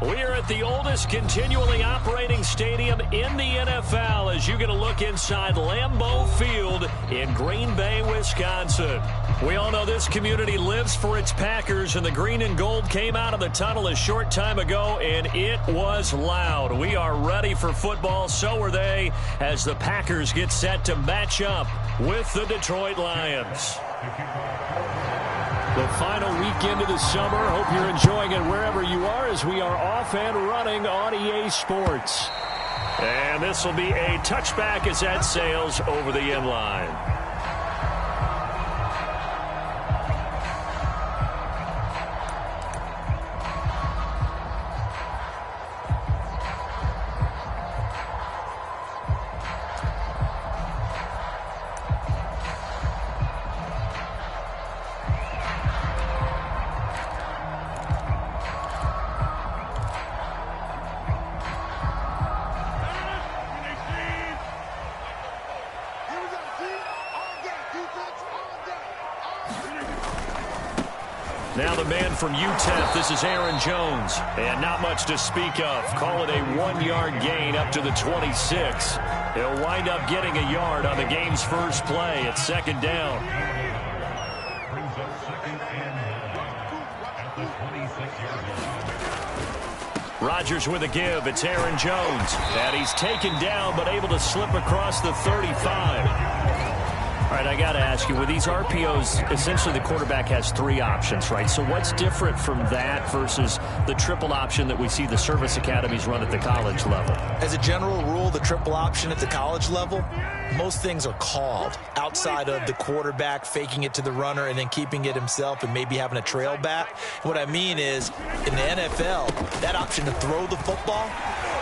We are at the oldest continually operating stadium in the NFL as you get a look inside Lambeau Field in Green Bay, Wisconsin. We all know this community lives for its Packers, and the green and gold came out of the tunnel a short time ago, and it was loud. We are ready for football, so are they, as the Packers get set to match up with the Detroit Lions. The final weekend of the summer. Hope you're enjoying it wherever you are as we are off and running on EA Sports. And this will be a touchback as that sails over the end line. Now the man from UTEP, this is Aaron Jones. And not much to speak of. Call it a 1-yard gain up to the 26. He'll wind up getting a yard on the game's first play at second down. Rodgers with a give. It's Aaron Jones. And he's taken down but able to slip across the 35. All right, I got to ask you, with these RPOs, essentially the quarterback has 3 options, right? So what's different from that versus the triple option that we see the service academies run at the college level? As a general rule, the triple option at the college level, most things are called outside of the quarterback faking it to the runner and then keeping it himself and maybe having a trail back. What I mean is, in the NFL, that option to throw the football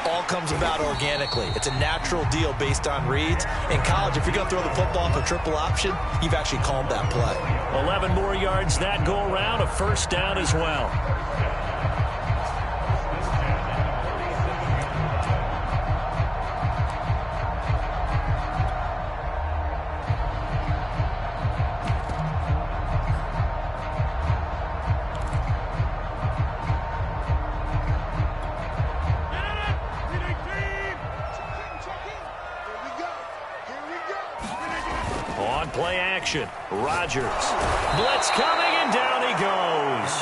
all comes about organically. It's a natural deal based on reads. In college, if you're going to throw the football for triple option, you've actually called that play. 11 more yards that go around, a first down as well. On play action, Rodgers. Blitz coming, and down he goes.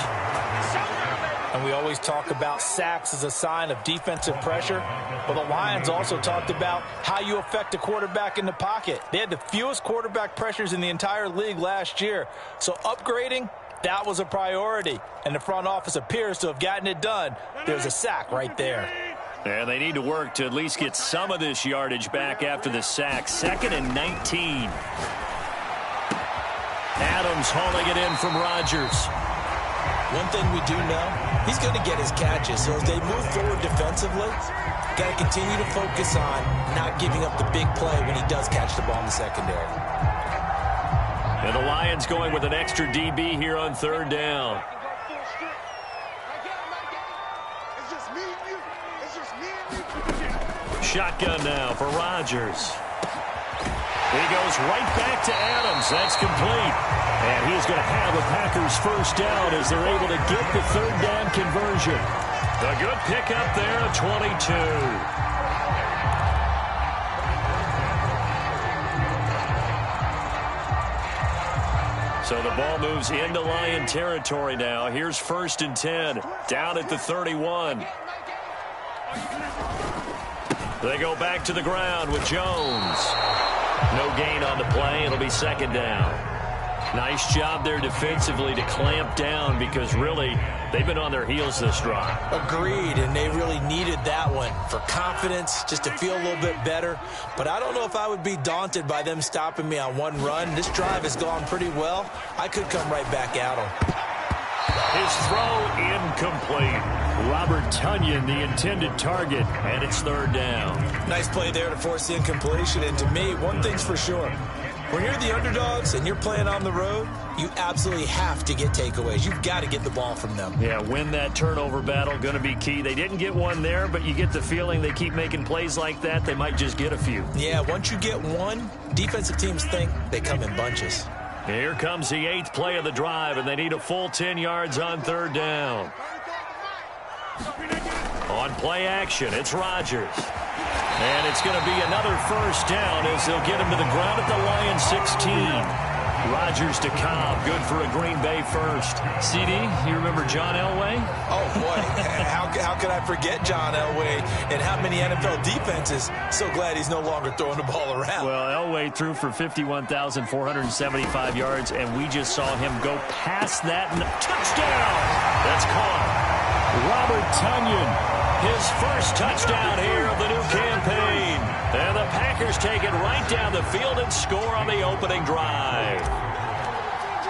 And we always talk about sacks as a sign of defensive pressure. Well, the Lions also talked about how you affect a quarterback in the pocket. They had the fewest quarterback pressures in the entire league last year. So upgrading, that was a priority. And the front office appears to have gotten it done. There's a sack right there. And they need to work to at least get some of this yardage back after the sack. 2nd and 19. Adams hauling it in from Rodgers. One thing we do know, he's going to get his catches. So as they move forward defensively, got to continue to focus on not giving up the big play when he does catch the ball in the secondary. And the Lions going with an extra DB here on 3rd down. Shotgun now for Rodgers. He goes right back to Adams. That's complete. And he's going to have a Packers first down as they're able to get the 3rd down conversion. A good pickup there at 22. So the ball moves into Lion territory now. Here's 1st and 10, down at the 31. They go back to the ground with Jones. No gain on the play. It'll be 2nd down. Nice job there defensively to clamp down because really they've been on their heels this drive. Agreed, and they really needed that one for confidence, just to feel a little bit better. But I don't know if I would be daunted by them stopping me on one run. This drive has gone pretty well. I could come right back at them. His throw incomplete. Robert Tonyan, the intended target, and it's 3rd down. Nice play there to force the incompletion. And to me, one thing's for sure. When you're the underdogs and you're playing on the road, you absolutely have to get takeaways. You've got to get the ball from them. Yeah, win that turnover battle, going to be key. They didn't get one there, but you get the feeling they keep making plays like that, they might just get a few. Yeah, once you get one, defensive teams think they come in bunches. Here comes the 8th play of the drive, and they need a full 10 yards on 3rd down. On play action, it's Rodgers. And it's going to be another first down as they'll get him to the ground at the Lions 16. Rodgers to Cobb, good for a Green Bay first. CD, you remember John Elway? Oh, boy. How could I forget John Elway and how many NFL defenses? So glad he's no longer throwing the ball around. Well, Elway threw for 51,475 yards, and we just saw him go past that. Touchdown! That's caught. Robert Tonyan, his first touchdown here of the new campaign. And the Packers take it right down the field and score on the opening drive.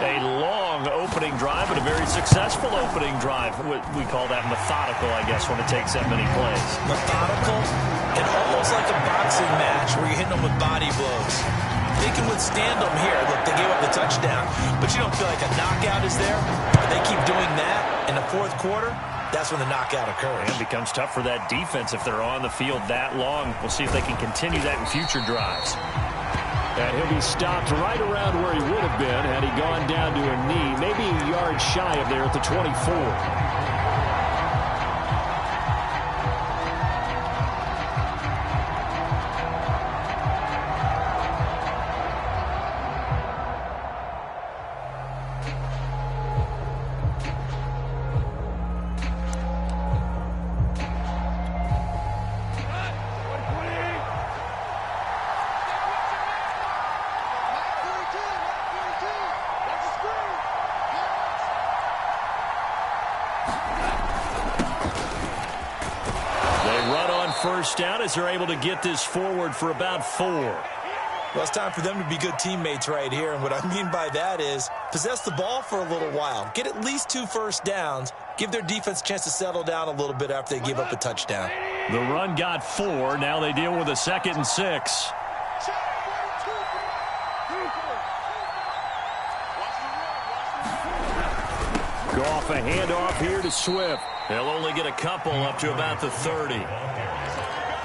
A long opening drive, but a very successful opening drive. We call that methodical, I guess, when it takes that many plays. Methodical and almost like a boxing match where you're hitting them with body blows. They can withstand them here. Look, they gave up the touchdown, but you don't feel like a knockout is there. But they keep doing that in the fourth quarter. That's when the knockout occurs. And it becomes tough for that defense if they're on the field that long. We'll see if they can continue that in future drives. And he'll be stopped right around where he would have been had he gone down to a knee, maybe a yard shy of there at the 24. First down as they're able to get this forward for about 4. Well, it's time for them to be good teammates right here. And what I mean by that is possess the ball for a little while. Get at least 2 first downs. Give their defense a chance to settle down a little bit after they give up a touchdown. The run got 4. Now they deal with a 2nd and 6. Go off a handoff here to Swift. They'll only get a couple up to about the 30.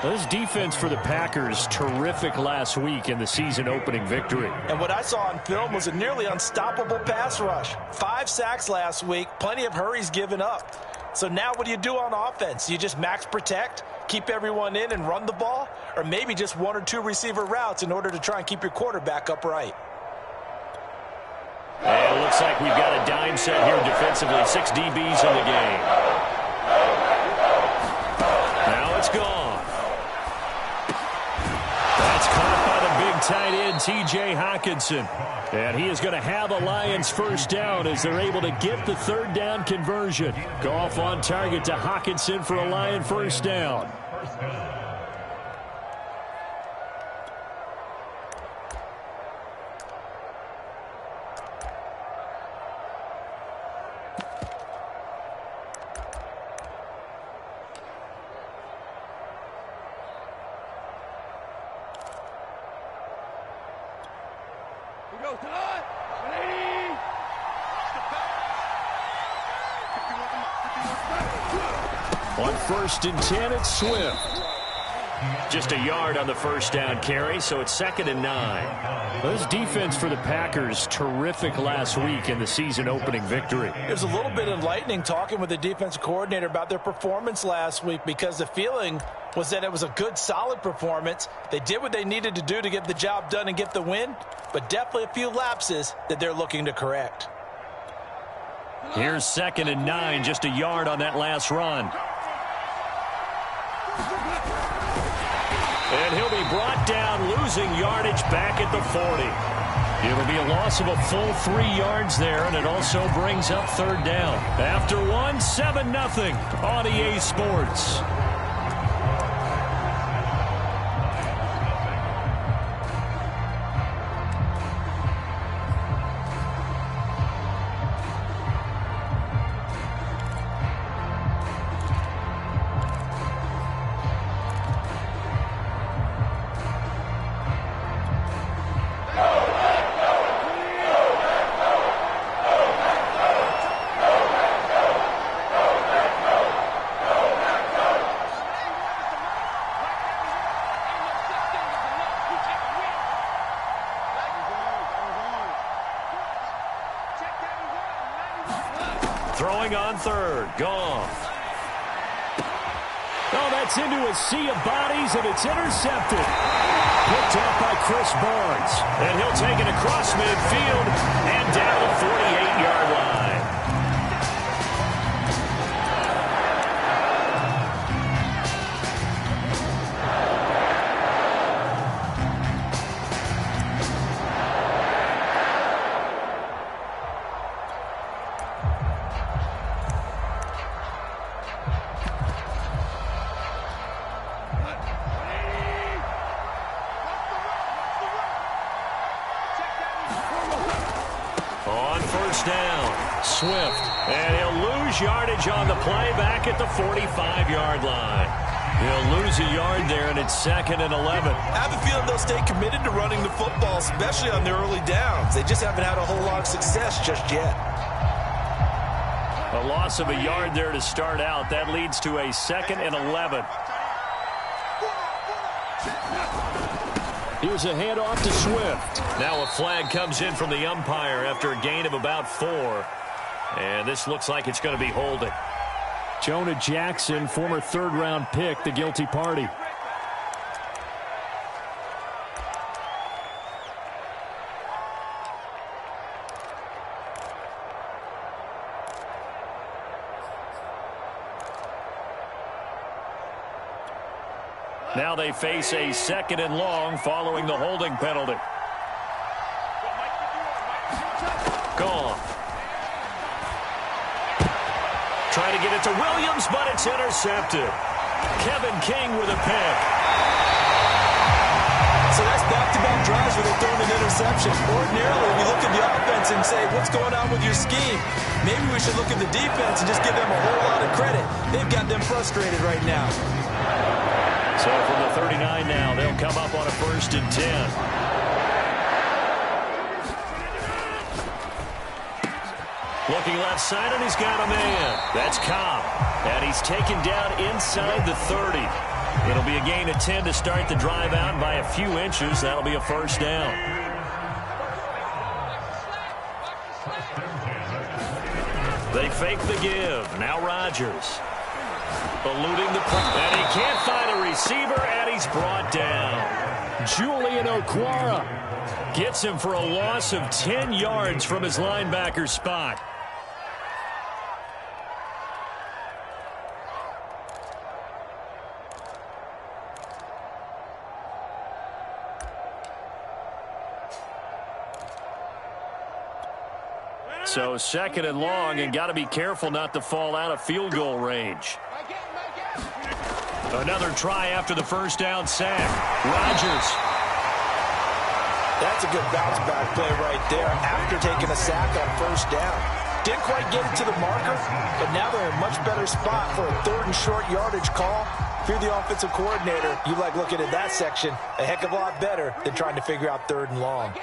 This defense for the Packers, terrific last week in the season-opening victory. And what I saw on film was a nearly unstoppable pass rush. 5 sacks last week, plenty of hurries given up. So now what do you do on offense? You just max protect, keep everyone in and run the ball? Or maybe just 1 or 2 receiver routes in order to try and keep your quarterback upright? And it looks like we've got a dime set here defensively. 6 DBs in the game. Now it's gone. That's caught by the big tight end, T.J. Hockenson. And he is going to have a Lions first down as they're able to get the 3rd down conversion. Goff on target to Hockenson for a Lion first down. On 1st and 10, it's Swift. Just a yard on the first down carry, so it's 2nd and 9. This defense for the Packers, terrific last week in the season-opening victory. It was a little bit enlightening talking with the defensive coordinator about their performance last week because the feeling was that it was a good, solid performance. They did what they needed to do to get the job done and get the win, but definitely a few lapses that they're looking to correct. Here's 2nd and 9, just a yard on that last run. And he'll be brought down, losing yardage back at the 40. It'll be a loss of a full 3 yards there, and it also brings up 3rd down. After 1, 7-0 on EA Sports. Throwing on 3rd, Goff. gets into a sea of bodies, and it's intercepted. Picked up by Chris Barnes. And he'll take it across midfield and down the 48-yard line. Down, Swift, and he'll lose yardage on the play back at the 45-yard line. He'll lose a yard there, and it's 2nd and 11. I have a feeling they'll stay committed to running the football, especially on their early downs. They just haven't had a whole lot of success just yet. A loss of a yard there to start out. That leads to a 2nd and 11. Here's a handoff to Swift. Now a flag comes in from the umpire after a gain of about 4. And this looks like it's going to be holding. Jonah Jackson, former third-round pick, the guilty party. Now they face a 2nd and long following the holding penalty. Gone. Trying to get it to Williams, but it's intercepted. Kevin King with a pick. So that's back-to-back drives where they're throwing an interception. Ordinarily, we look at the offense and say, what's going on with your scheme? Maybe we should look at the defense and just give them a whole lot of credit. They've got them frustrated right now. So from the 39 now, they'll come up on a 1st and 10. Looking left side, and he's got a man. That's Cobb. And he's taken down inside the 30. It'll be a gain of 10 to start the drive out by a few inches. That'll be a 1st down. They fake the give. Now Rodgers. Eluding the pressure. And he can't find a receiver, and he's brought down. Julian Okwara gets him for a loss of 10 yards from his linebacker spot. So 2nd and long, and got to be careful not to fall out of field goal range. Another try after the 1st down sack. Rodgers. That's a good bounce back play right there after taking a sack on 1st down. Didn't quite get it to the marker, but now they're in a much better spot for a 3rd and short yardage call. If you're the offensive coordinator, you like looking at that section a heck of a lot better than trying to figure out 3rd and long.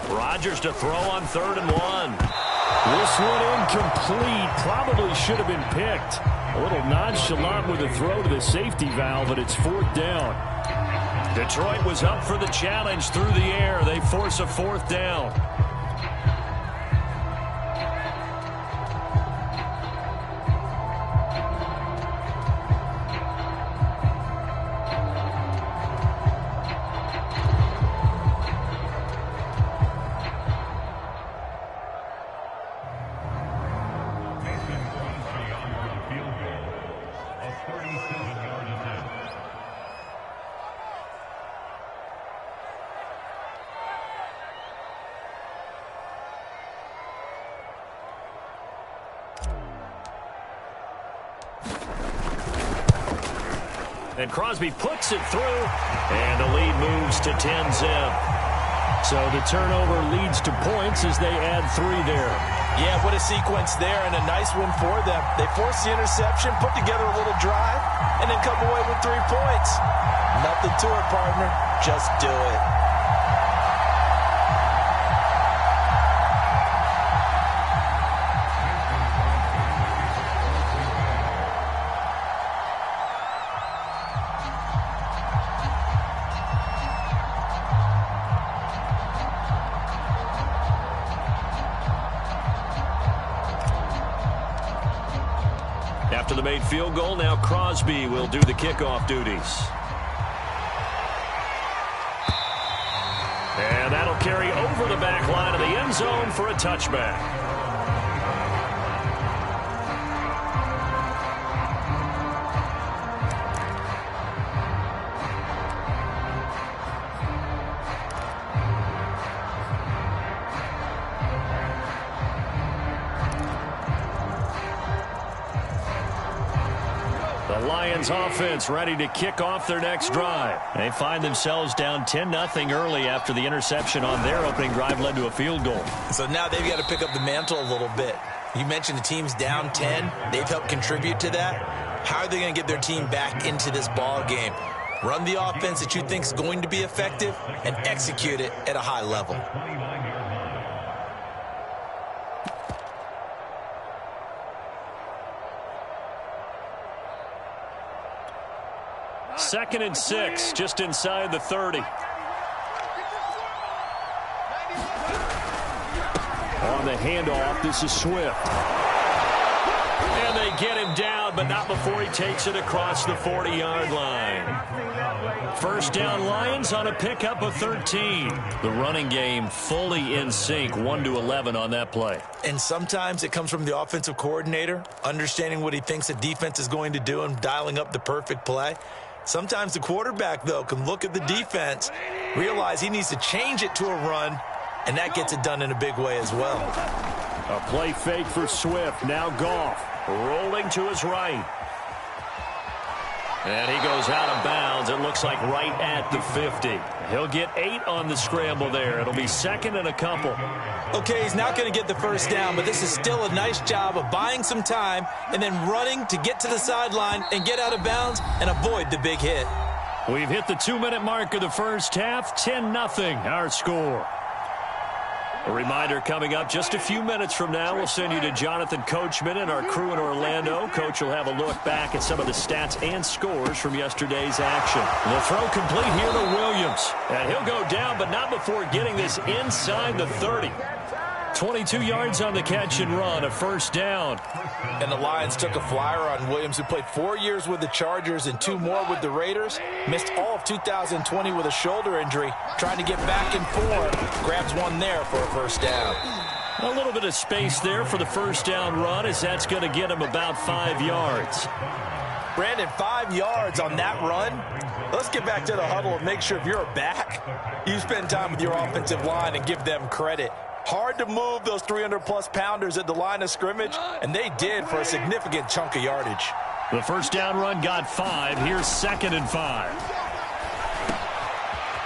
Rodgers to throw on 3rd and 1. This one incomplete. Probably should have been picked. A little nonchalant with a throw to the safety valve, but it's 4th down. Detroit was up for the challenge through the air. They force a 4th down. And Crosby puts it through, and the lead moves to 10-zip. So the turnover leads to points as they add 3 there. Yeah, what a sequence there, and a nice one for them. They force the interception, put together a little drive, and then come away with 3 points. Nothing to it, partner. Just do it. After the made field goal, now Crosby will do the kickoff duties. And that'll carry over the back line of the end zone for a touchback. Lions offense ready to kick off their next drive. They find themselves down 10-0 early after the interception on their opening drive led to a field goal. So now they've got to pick up the mantle a little bit. You mentioned the team's down 10. They've helped contribute to that. How are they going to get their team back into this ball game? Run the offense that you think is going to be effective and execute it at a high level. Second and 6, just inside the 30. On the handoff, this is Swift. And they get him down, but not before he takes it across the 40-yard line. First down Lions on a pickup of 13. The running game fully in sync, 1-11 on that play. And sometimes it comes from the offensive coordinator, understanding what he thinks the defense is going to do and dialing up the perfect play. Sometimes the quarterback, though, can look at the defense, realize he needs to change it to a run, and that gets it done in a big way as well. A play fake for Swift. Now Goff rolling to his right. And he goes out of bounds. It looks like right at the 50. He'll get 8 on the scramble there. It'll be second and a couple. Okay, he's not going to get the first down, but this is still a nice job of buying some time and then running to get to the sideline and get out of bounds and avoid the big hit. We've hit the 2-minute mark of the first half. 10-0 our score. A reminder coming up just a few minutes from now. We'll send you to Jonathan Coachman and our crew in Orlando. Coach will have a look back at some of the stats and scores from yesterday's action. The throw complete here to Williams. And he'll go down, but not before getting this inside the 30. 22 yards on the catch and run, a first down. And the Lions took a flyer on Williams, who played 4 years with the Chargers and 2 more with the Raiders. Missed all of 2020 with a shoulder injury. Trying to get back in form. Grabs one there for a first down. A little bit of space there for the first down run, as that's going to get him about 5 yards. Brandon, 5 yards on that run. Let's get back to the huddle and make sure if you're a back, you spend time with your offensive line and give them credit. Hard to move those 300-plus pounders at the line of scrimmage, and they did for a significant chunk of yardage. The first down run got 5. Here's second and 5.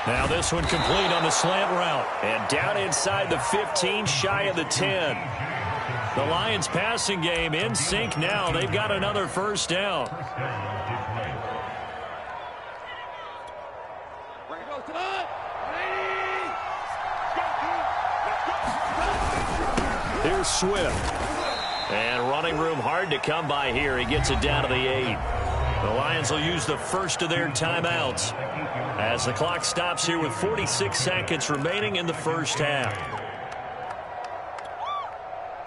Now this one complete on the slant route. And down inside the 15, shy of the 10. The Lions passing game in sync now. They've got another first down. Here's Swift. And running room hard to come by here. He gets it down to the 8. The Lions will use the first of their timeouts as the clock stops here with 46 seconds remaining in the first half.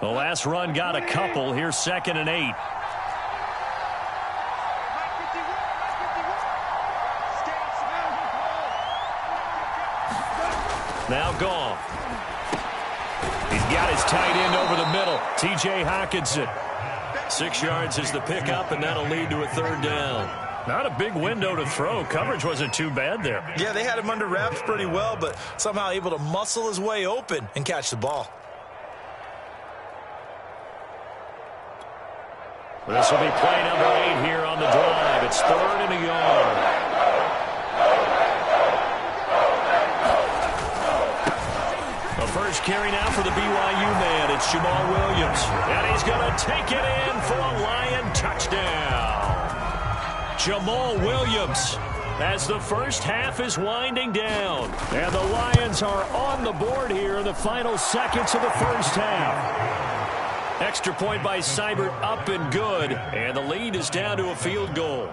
The last run got a couple. Here's second and 8. Now Goff. He's got his tight end over the middle, T.J. Hockenson. 6 yards is the pickup, and that'll lead to a third down. Not a big window to throw. Coverage wasn't too bad there. Yeah, they had him under wraps pretty well, but somehow able to muscle his way open and catch the ball. This will be play number 8 here on the drive. It's third and a yard. The first carry now for the BYU man. It's Jamal Williams. And he's going to take it in for a Lion touchdown. Jamal Williams as the first half is winding down. And the Lions are on the board here in the final seconds of the first half. Extra point by Seibert up and good. And the lead is down to a field goal.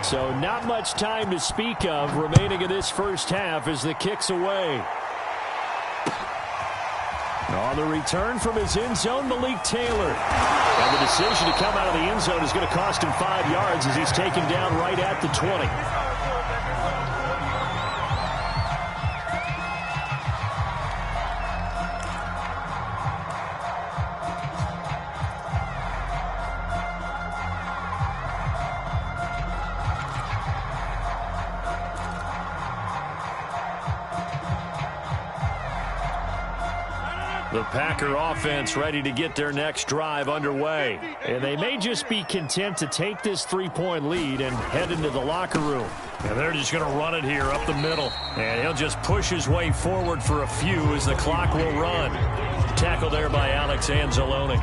So not much time to speak of remaining in this first half as the kick's away. On On the return from his end zone, Malik Taylor. And the decision to come out of the end zone is going to cost him 5 yards as he's taken down right at the 20. The Packer offense ready to get their next drive underway. And they may just be content to take this 3-point lead and head into the locker room. And they're just going to run it here up the middle. And he'll just push his way forward for a few as the clock will run. Tackle there by Alex Anzalone.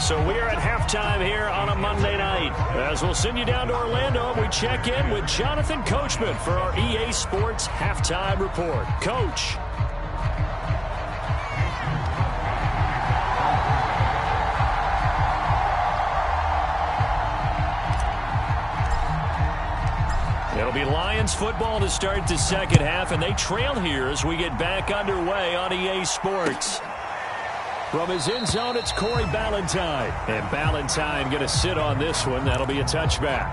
So we are at halftime here on a Monday night. As we'll send you down to Orlando, we check in with Jonathan Coachman for our EA Sports Halftime Report. Coach. It'll be Lions football to start the second half, and they trail here as we get back underway on EA Sports. From his end zone, it's Corey Ballantyne. And Ballantyne going to sit on this one. That'll be a touchback.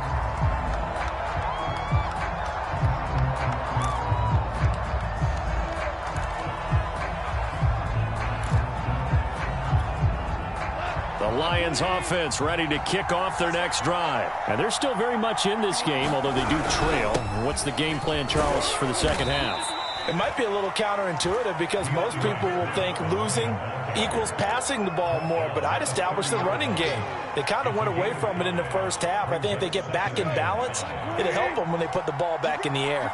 The Lions offense ready to kick off their next drive. And they're still very much in this game, although they do trail. What's the game plan, Charles, for the second half? It might be a little counterintuitive because most people will think losing equals passing the ball more, but I'd establish the running game. They kind of went away from it in the first half. I think if they get back in balance, it'll help them when they put the ball back in the air.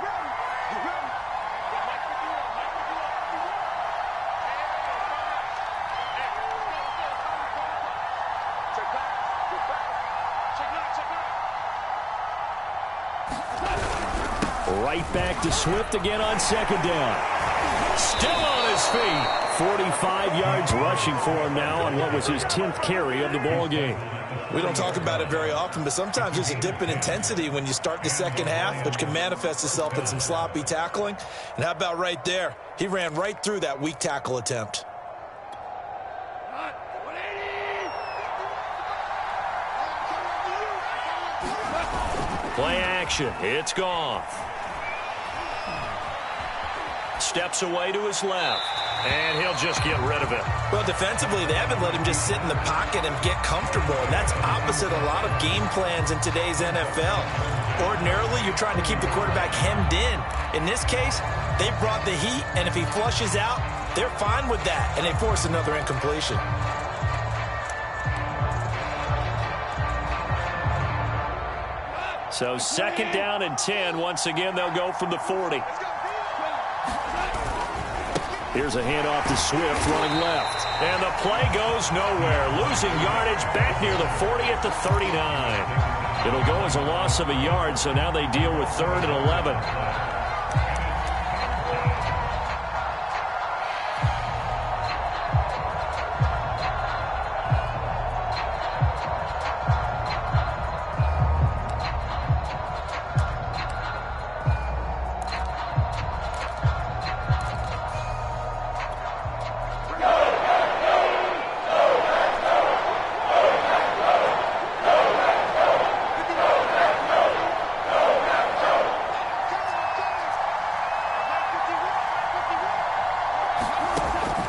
Right back to Swift again on second down. Still on his feet. 45 yards rushing for him now on what was his 10th carry of the ball game. We don't talk about it very often, but sometimes there's a dip in intensity when you start the second half, which can manifest itself in some sloppy tackling. And how about right there? He ran right through that weak tackle attempt. Play action. It's Goff. Steps away to his left. And he'll just get rid of it. Well, defensively, they haven't let him just sit in the pocket and get comfortable. And that's opposite a lot of game plans in today's NFL. Ordinarily, you're trying to keep the quarterback hemmed in. In this case, they brought the heat, and if he flushes out, they're fine with that, and they force another incompletion. So second down and 10. Once again, they'll go from the 40. Here's a handoff to Swift running left. And the play goes nowhere. Losing yardage back near the 40 at the 39. It'll go as a loss of a yard, so now they deal with 3rd and 11.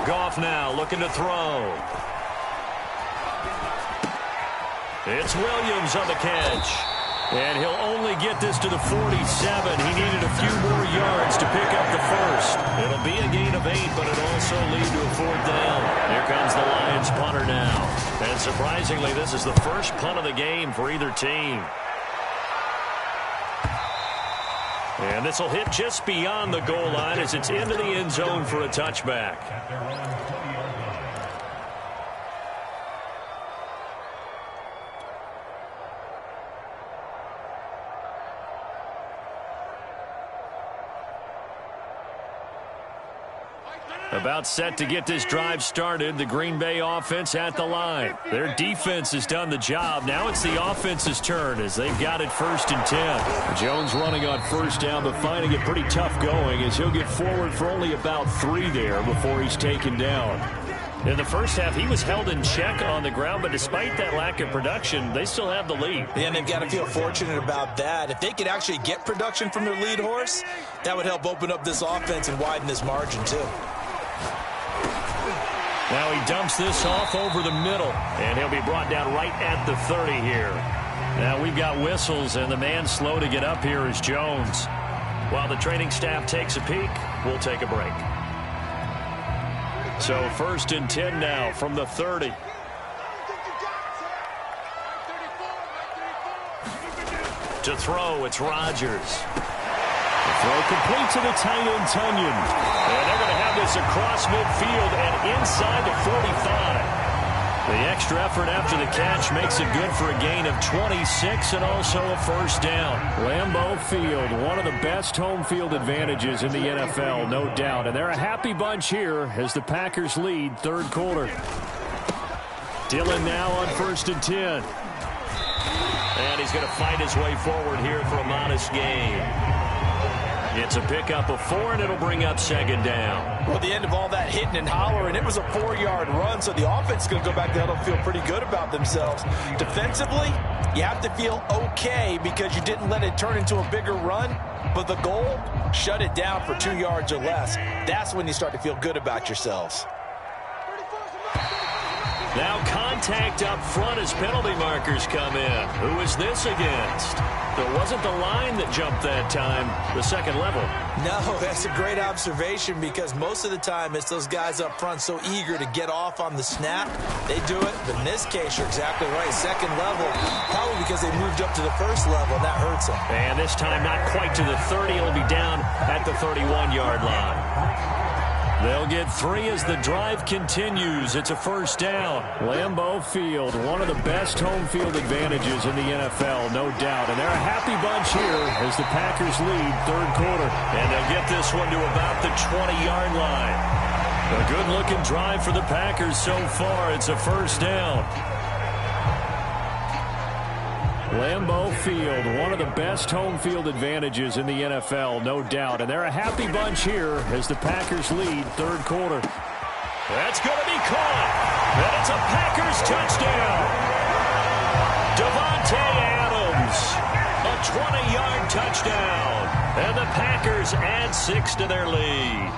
Goff now looking to throw. It's Williams on the catch. And he'll only get this to the 47. He needed a few more yards to pick up the first. It'll be a gain of 8, but it'll also lead to a 4th down. Here comes the Lions punter now. And surprisingly, this is the first punt of the game for either team. And this will hit just beyond the goal line as it's into the end zone for a touchback. About set to get this drive started. The Green Bay offense at the line. Their defense has done the job. Now it's the offense's turn as they've got it 1st and 10. Jones running on 1st down, but finding it pretty tough going as he'll get forward for only about 3 there before he's taken down. In the first half, he was held in check on the ground, but despite that lack of production, they still have the lead. Yeah, and they've got to feel fortunate about that. If they could actually get production from their lead horse, that would help open up this offense and widen this margin, too. Now he dumps this off over the middle, and he'll be brought down right at the 30 here. Now we've got whistles, and the man slow to get up here is Jones. While the training staff takes a peek, we'll take a break. So 1st and 10 now from the 30. To throw, it's Rodgers. The throw complete to the tight end, Tunyon. And they're going to have this across midfield and inside the 45. The extra effort after the catch makes it good for a gain of 26 and also a 1st down. Lambeau Field, one of the best home field advantages in the NFL, no doubt. And they're a happy bunch here as the Packers lead 3rd quarter. Dillon now on 1st and 10. And he's going to fight his way forward here for a modest gain. It's a pickup of 4, and it'll bring up 2nd down. Well, the end of all that hitting and hollering, it was a 4-yard run, so the offense is going to go back there and feel pretty good about themselves. Defensively, you have to feel okay because you didn't let it turn into a bigger run, but the goal, shut it down for 2 yards or less. That's when you start to feel good about yourselves. Now contact up front as penalty markers come in. Who is this against? It wasn't the line that jumped that time, the second level. No, that's a great observation because most of the time it's those guys up front so eager to get off on the snap. They do it, but in this case, you're exactly right. Second level, probably because they moved up to the 1st level, and that hurts them. And this time not quite to the 30. It'll be down at the 31-yard line. They'll get 3 as the drive continues. It's a 1st down. Lambeau Field, one of the best home field advantages in the NFL, no doubt. And they're a happy bunch here as the Packers lead 3rd quarter. And they'll get this one to about the 20-yard line. A good-looking drive for the Packers so far. It's a 1st down. Lambeau Field, one of the best home field advantages in the NFL, no doubt. And they're a happy bunch here as the Packers lead 3rd quarter. That's going to be caught. And it's a Packers touchdown. Davante Adams, a 20-yard touchdown. And the Packers add 6 to their lead.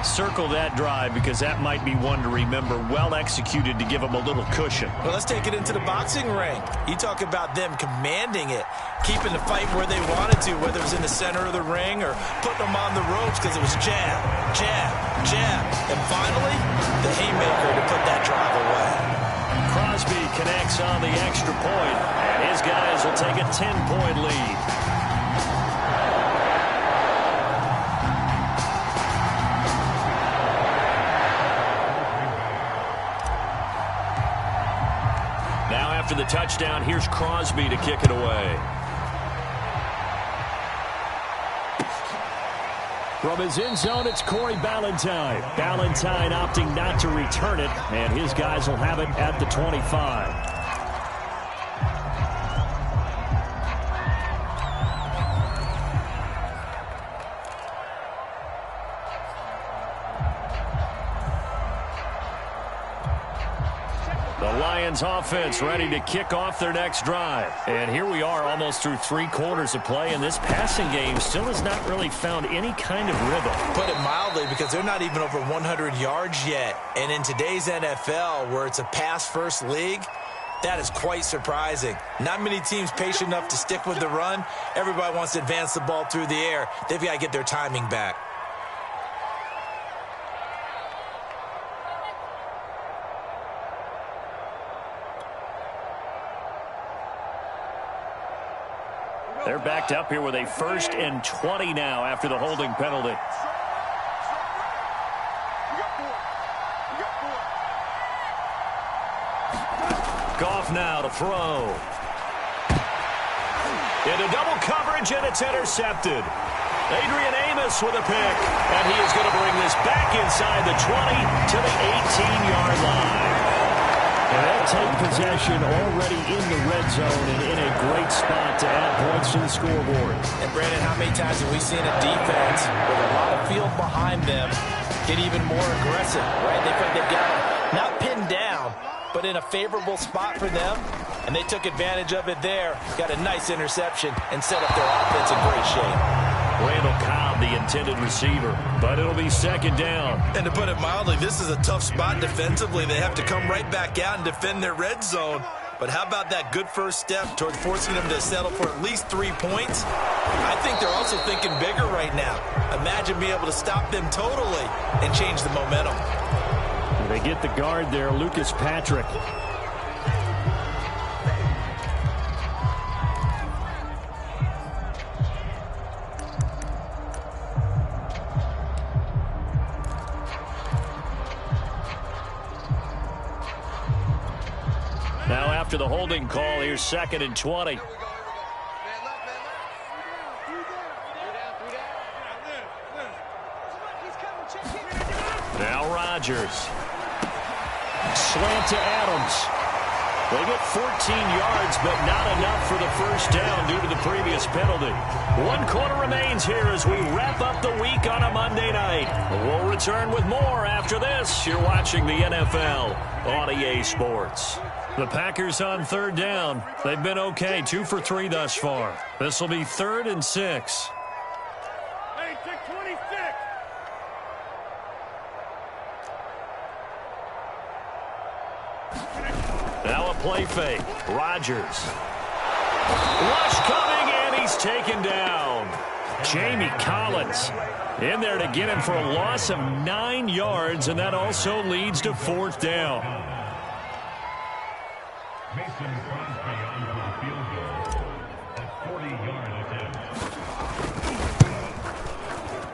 Circle that drive because that might be one to remember. Well executed to give them a little cushion. Well, let's take it into the boxing ring. You talk about them commanding it, keeping the fight where they wanted to, whether it was in the center of the ring or putting them on the ropes because it was jab, jab, jab. And finally, the haymaker to put that drive away. Crosby connects on the extra point, and his guys will take a 10-point lead. After the touchdown, here's Crosby to kick it away. From his end zone, it's Corey Ballantyne. Ballantyne opting not to return it, and his guys will have it at the 25. Offense ready to kick off their next drive. And here we are almost through 3 quarters of play, and this passing game still has not really found any kind of rhythm. Put it mildly, because they're not even over 100 yards yet. And in today's NFL, where it's a pass-first league, that is quite surprising. Not many teams patient enough to stick with the run. Everybody wants to advance the ball through the air. They've got to get their timing back. They're backed up here with a 1st and 20 now after the holding penalty. Goff now to throw. Into double coverage, and it's intercepted. Adrian Amos with a pick. And he is going to bring this back inside the 20 to the 18-yard line. And they'll take possession already in the red zone and in a great spot to add points to the scoreboard. And, Brandon, how many times have we seen a defense with a lot of field behind them get even more aggressive, right? They think they've got them not pinned down, but in a favorable spot for them, and they took advantage of it there, got a nice interception, and set up their offense in great shape. Randall Cobb, the intended receiver, but it'll be second down. And to put it mildly, this is a tough spot defensively. They have to come right back out and defend their red zone. But how about that good first step towards forcing them to settle for at least 3 points? I think they're also thinking bigger right now. Imagine being able to stop them totally and change the momentum. They get the guard there, Lucas Patrick. Now after the holding call, here's 2nd and 20. Now Rodgers. Slant to Adams. They get 14 yards, but not enough for the first down due to the previous penalty. 1 quarter remains here as we wrap up the week on a Monday night. We'll return with more after this. You're watching the NFL on EA Sports. The Packers on 3rd down. They've been okay, 2 for 3 thus far. This will be 3rd and 6. Hey, take 26. Now a play fake. Rodgers. Rush coming, and he's taken down. Jamie Collins in there to get him for a loss of 9 yards, and that also leads to 4th down.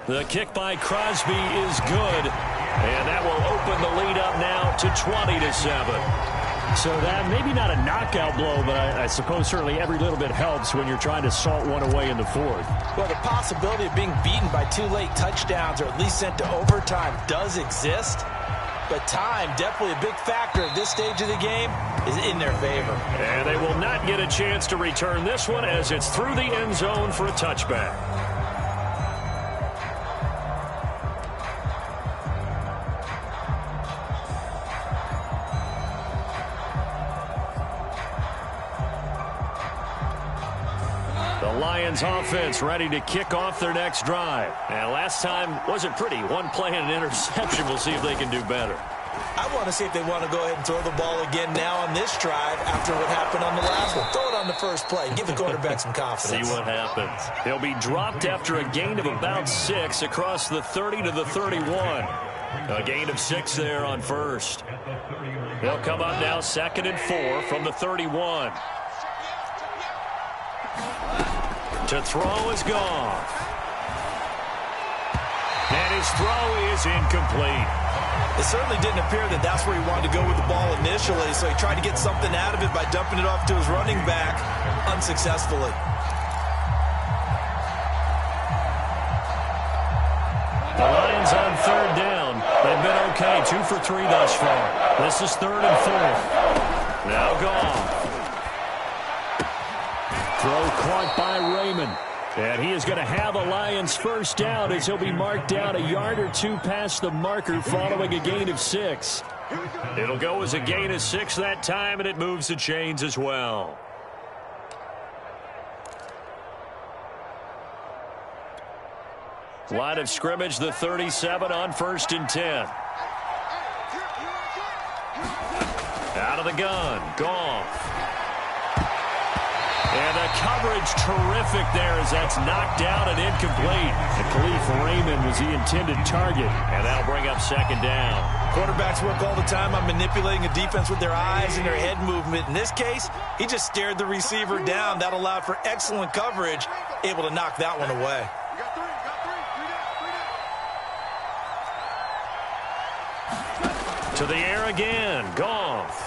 The kick by Crosby is good, and that will open the lead up now to 20-7. So that maybe not a knockout blow, but I suppose certainly every little bit helps when you're trying to salt one away in the 4th. Well, the possibility of being beaten by 2 late touchdowns or at least sent to overtime does exist. But time, definitely a big factor at this stage of the game, is in their favor. And they will not get a chance to return this one as it's through the end zone for a touchback. The Lions offense ready to kick off their next drive. And last time wasn't pretty. 1 play and an interception. We'll see if they can do better. I want to see if they want to go ahead and throw the ball again now on this drive after what happened on the last one. Throw it on the first play. Give the quarterback some confidence. See what happens. He'll be dropped after a gain of about 6 across the 30 to the 31. A gain of 6 there on first. They'll come up now 2nd and 4 from the 31. To throw is Goff. And his throw is incomplete. It certainly didn't appear that that's where he wanted to go with the ball initially, so he tried to get something out of it by dumping it off to his running back unsuccessfully. The Lions on 3rd down. They've been okay, 2 for 3 thus far. This is 3rd and 4. Now Goff. Throw caught by Raymond. And he is going to have a Lions first down as he'll be marked down a yard or 2 past the marker following a gain of 6. It'll go as a gain of 6 that time, and it moves the chains as well. Line of scrimmage, the 37 on 1st and 10. Out of the gun, Goff. And the coverage terrific there as that's knocked down and incomplete. And Khalif Raymond was the intended target. And that'll bring up 2nd down. Quarterbacks work all the time on manipulating a defense with their eyes and their head movement. In this case, he just stared the receiver down. That allowed for excellent coverage, able to knock that one away. To the air again, Goff.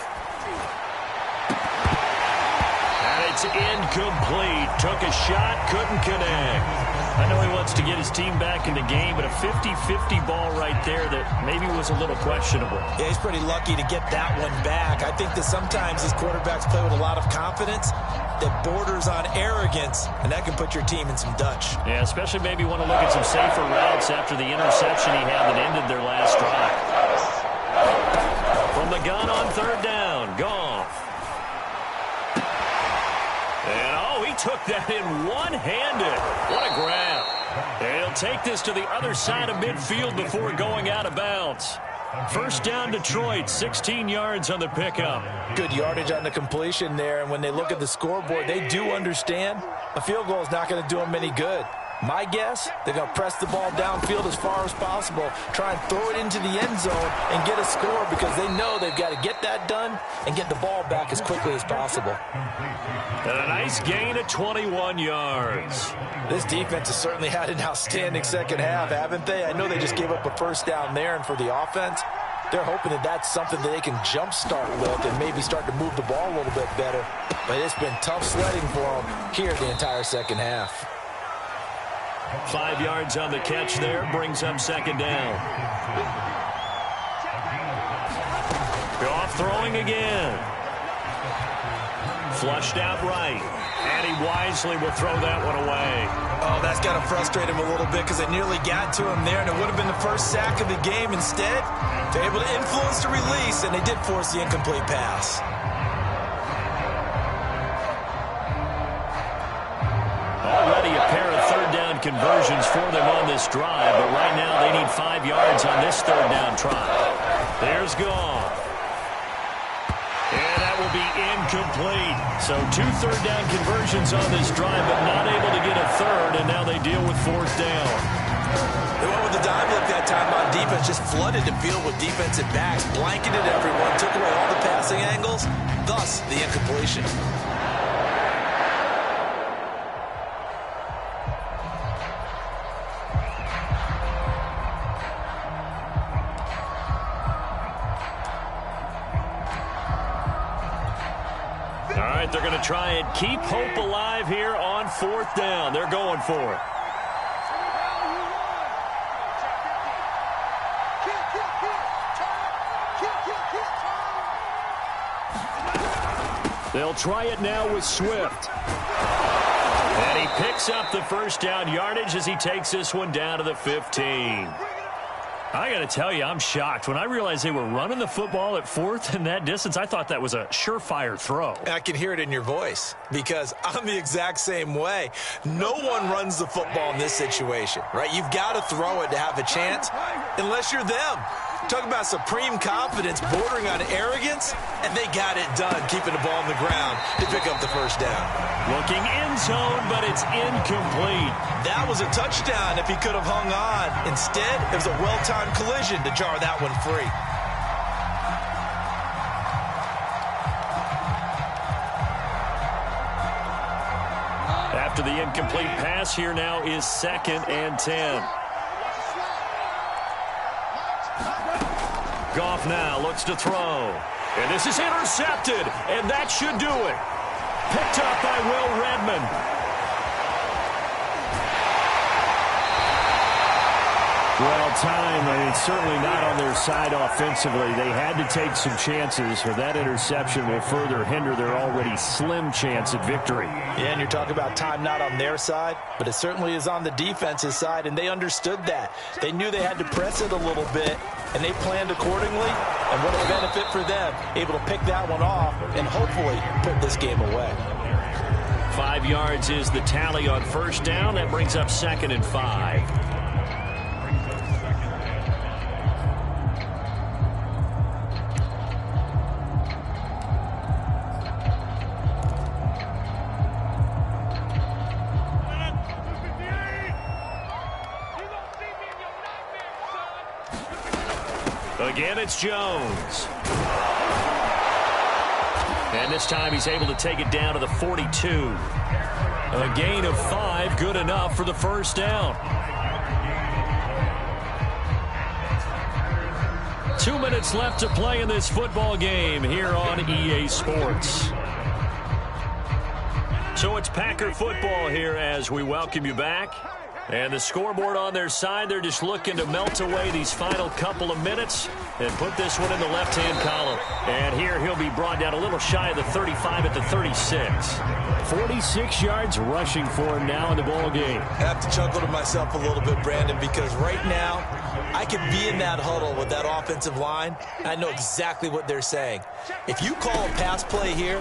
And it's incomplete. Took a shot, couldn't connect. I know he wants to get his team back in the game, but a 50-50 ball right there that maybe was a little questionable. Yeah, he's pretty lucky to get that one back. I think that sometimes these quarterbacks play with a lot of confidence that borders on arrogance, and that can put your team in some Dutch. Yeah, especially maybe want to look at some safer routes after the interception he had that ended their last drive. From the gun on third down, Goff. And, he took that in one-handed. What a grab. And he'll take this to the other side of midfield before going out of bounds. First down, Detroit, 16 yards on the pickup. Good yardage on the completion there, and when they look at the scoreboard, they do understand a field goal is not going to do them any good. My guess, they're going to press the ball downfield as far as possible, try and throw it into the end zone and get a score because they know they've got to get that done and get the ball back as quickly as possible. And a nice gain of 21 yards. This defense has certainly had an outstanding second half, haven't they? I know they just gave up a first down there, and for the offense, they're hoping that that's something that they can jumpstart with and maybe start to move the ball a little bit better. But it's been tough sledding for them here the entire second half. 5 yards on the catch there, brings up second down. Goff throwing again. Flushed out right. And he wisely will throw that one away. Oh, that's got to frustrate him a little bit because they nearly got to him there, and it would have been the first sack of the game. Instead, they're able to influence the release, and they did force the incomplete pass. Already a pair of third down conversions for them on this drive, but right now they need 5 yards on this third down try. There's Goff. And that will be incomplete. So 2 third down conversions on this drive, but not able to get a third, and now they deal with fourth down. They went with the dime look that time on defense, just flooded the field with defensive backs, blanketed everyone, took away all the passing angles, thus the incompletion. They're going to try and keep hope alive here on fourth down. They're going for it. They'll try it now with Swift. And he picks up the first down yardage as he takes this one down to the 15. I got to tell you, I'm shocked. When I realized they were running the football at fourth in that distance, I thought that was a surefire throw. I can hear it in your voice because I'm the exact same way. No one runs the football in this situation, right? You've got to throw it to have a chance unless you're them. Talk about supreme confidence bordering on arrogance, and they got it done, keeping the ball on the ground to pick up the first down. Looking end zone, but it's incomplete. That was a touchdown if he could have hung on. Instead, it was a well-timed collision to jar that one free. After the incomplete pass, here now is 2nd and 10. Goff now looks to throw. And this is intercepted, and that should do it. Picked up by Will Redmond. Well, time, certainly not on their side offensively. They had to take some chances, or that interception will further hinder their already slim chance at victory. Yeah, and you're talking about time not on their side, but it certainly is on the defense's side, and they understood that. They knew they had to press it a little bit, and they planned accordingly, and what a benefit for them, able to pick that one off and hopefully put this game away. 5 yards is the tally on first down. That brings up 2nd and 5. Again, it's Jones. And this time he's able to take it down to the 42. A gain of 5, good enough for the first down. 2 minutes left to play in this football game here on EA Sports. So it's Packer football here as we welcome you back. And the scoreboard on their side, they're just looking to melt away these final couple of minutes and put this one in the left-hand column. And here he'll be brought down a little shy of the 35 at the 36. 46 yards rushing for him now in the ball game. I have to chuckle to myself a little bit, Brandon, because right now I could be in that huddle with that offensive line. I know exactly what they're saying. If you call a pass play here,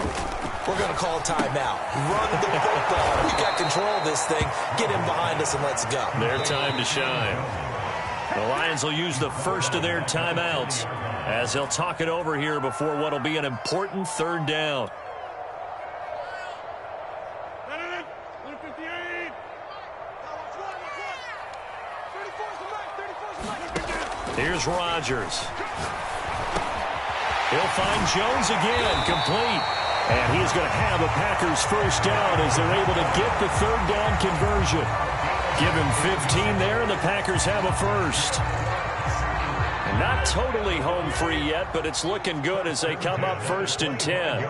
we're going to call a timeout. Run the football. We got control of this thing. Get in behind us and let's go. Their time to shine. The Lions will use the first of their timeouts as they'll talk it over here before what will be an important third down. Here's Rodgers. He'll find Jones again, complete. And he's going to have a Packers first down as they're able to get the third down conversion. Give him 15 there, and the Packers have a first. Not totally home free yet, but it's looking good as they come up 1st and 10.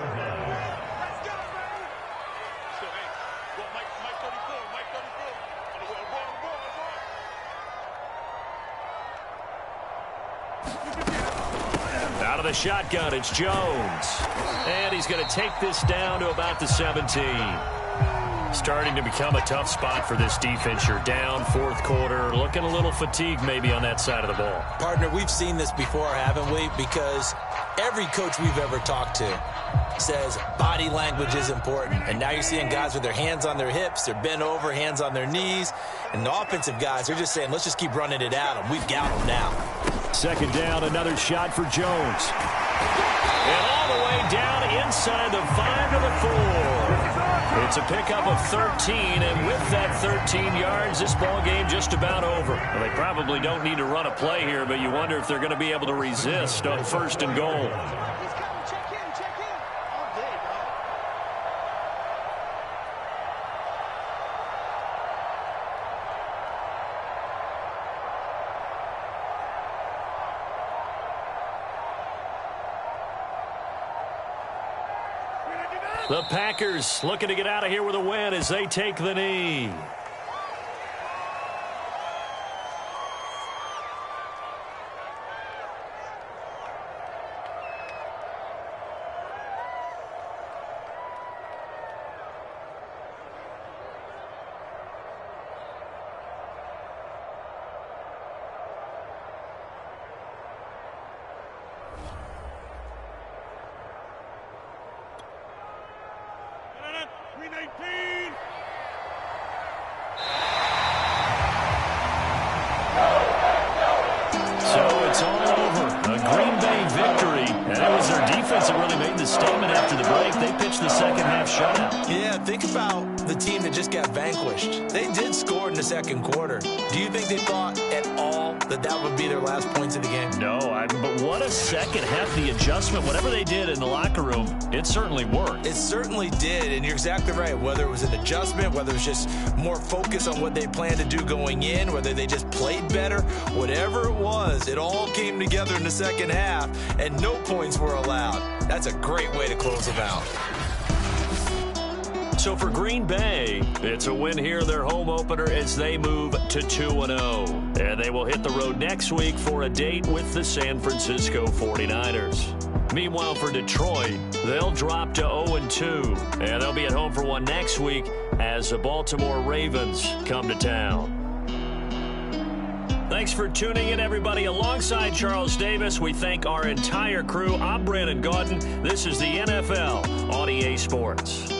Out of the shotgun, it's Jones. And he's going to take this down to about the 17. Starting to become a tough spot for this defense. You're down 4th quarter, looking a little fatigued maybe on that side of the ball. Partner, we've seen this before, haven't we? Because every coach we've ever talked to says body language is important. And now you're seeing guys with their hands on their hips, they're bent over, hands on their knees. And the offensive guys, they're just saying, let's just keep running it at them. We've got them now. 2nd down, another shot for Jones. And all the way down inside the 5 to the 4. It's a pickup of 13, and with that 13 yards, this ball game just about over. Well, they probably don't need to run a play here, but you wonder if they're going to be able to resist on 1st and goal. The Packers looking to get out of here with a win as they take the knee. Think about the team that just got vanquished. They did score in the 2nd quarter. Do you think they thought at all that that would be their last points of the game? No, but what a second half. The adjustment, whatever they did in the locker room, it certainly worked. It certainly did, and you're exactly right. Whether it was an adjustment, whether it was just more focus on what they planned to do going in, whether they just played better, whatever it was, it all came together in the 2nd half, and no points were allowed. That's a great way to close them out. So for Green Bay, it's a win here, their home opener, as they move to 2-0. And they will hit the road next week for a date with the San Francisco 49ers. Meanwhile, for Detroit, they'll drop to 0-2. And they'll be at home for one next week as the Baltimore Ravens come to town. Thanks for tuning in, everybody. Alongside Charles Davis, we thank our entire crew. I'm Brandon Gaudin. This is the NFL on EA Sports.